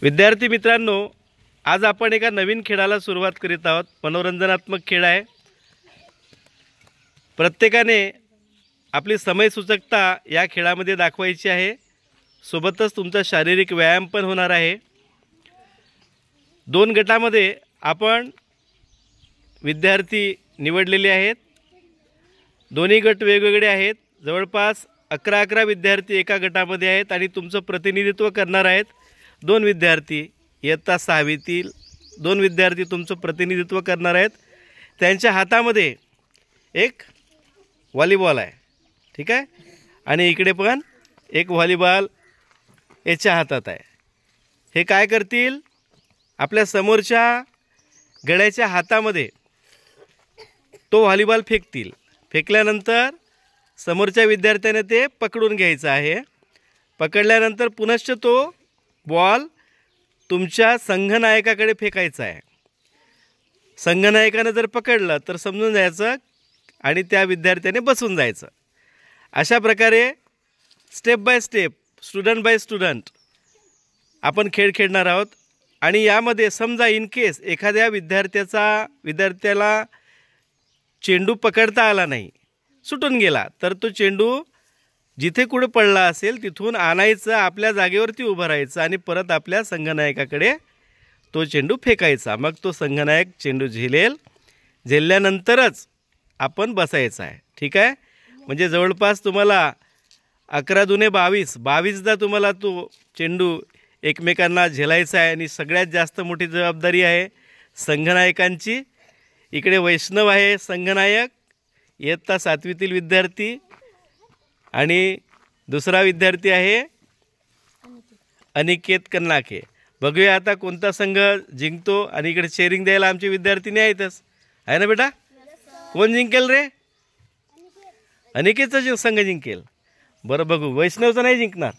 विद्यार्थी मित्रांनो, आज आपण एका नवीन खेळाला सुरुवात करीत आहोत। मनोरंजनात्मक खेळ आहे। प्रत्येकाने आपली समय सूचकता या खेळामध्ये दाखवायची आहे। सोबतच तुमचा शारीरिक व्यायाम पण होणार आहे। दोन गटामध्ये आपण विद्यार्थी निवडलेले आहेत। दोन्ही गट वेगवेगळे आहेत। जवळपास 11 विद्यार्थी एका गटामध्ये आहेत आणि तुमचं प्रतिनिधित्व करणार आहेत दोन विद्यार्थी। इयत्ता 6वीतील दोन विद्यार्थी तुमचं प्रतिनिधित्व करणार आहेत। त्यांच्या हातामध्ये एक व्हॉलीबॉल आहे, ठीक आहे, आणि इकडे पण एक व्हॉलीबॉल याच्या हातात आहे। हे काय करतील, आपल्या समोरच्या गड्याच्या हातामध्ये तो व्हॉलीबॉल फेकतील। फेकल्यानंतर समोरच्या विद्यार्थ्याने ते पकडून घ्यायचं आहे। पकडल्यानंतर पुनश्च तो बॉल तुमच्या संघनायकाकडे फेकायचा आहे। संघनायकाने जर पकडलं तर समजून जायचं आणि त्या विद्यार्थ्याने बसून जायचं। अशा प्रकारे step by step, student by student आपण खेळ खेळणार आहोत। आणि यामध्ये समजा इन केस एखाद्या विद्यार्थ्याला चेंडू पकडता आला नाही, सुटून गेला, तर तो चेंडू जिथे कुठे पडला असेल तिथून आणायचं, आपल्या जागेवरती उभं राहायचं आणि परत आपल्या संघनायकाकडे तो चेंडू फेकायचा। मग तो संघनायक चेंडू झेलल्यानंतरच आपण बसायचं आहे, ठीक आहे। म्हणजे जवळपास तुम्हाला 11 दुने 22दा तुम्हाला तो चेंडू एकमेकांना झेलायचा आहे। आणि सगळ्यात जास्त मोठी जबाबदारी आहे संघनायकांची। इकडे वैष्णव आहे संघनायक, इयत्ता 7वीतील विद्यार्थी, आणि दुसरा विद्यार्थी आहे अनिकेत कन्नाके। बघूया आता कोणता संघ जिंकतो। आणि इकडे चेअरिंग द्यायला आमचे विद्यार्थी आहेतच, आहे ना बेटा? कोण जिंकेल रे? अनिकेतचा संघ जिंकेल। बरं, बघू। वैष्णवचा नाही जिंकणार?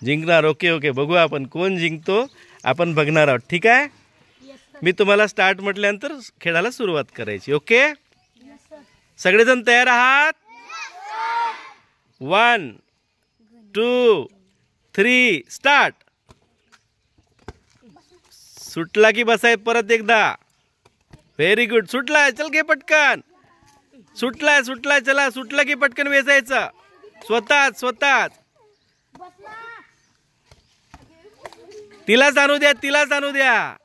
जिंकणार। ओके, बघू आपण कोण जिंकतो, आपण बघणार आहोत, ठीक आहे। मी तुम्हाला स्टार्ट म्हटल्यानंतर खेळाला सुरुवात करायची। ओके, सगळेजण तयार आहात? 1 2 3 स्टार्ट। सुटला की बसाय परत एकदा। व्हेरी गुड, सुटला, चल घे पटकन। सुटला, चला, सुटला की पटकन वेचायचं स्वतःच। तिलाच आणू द्या।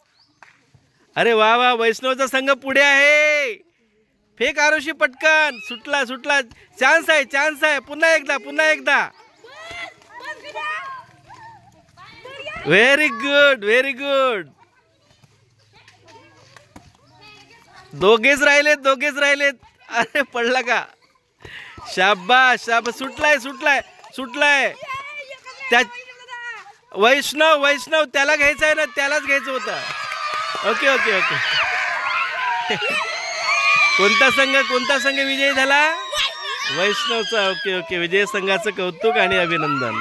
अरे वा, वैष्णवचा संघ पुढे आहे। फेक आरुषी पटकन। सुटला, चान्स आहे। पुन्हा एकदा। Very good. दोघेच राहिलेत। अरे पडला का? शाबाश। सुटलाय। त्या वैष्णव त्याला घ्यायचं आहे ना, त्यालाच घ्यायचं होतं। ओके। कोणता संघ विजयी झाला? वैष्णवचा। ओके, विजय संघाचं कौतुक आणि अभिनंदन।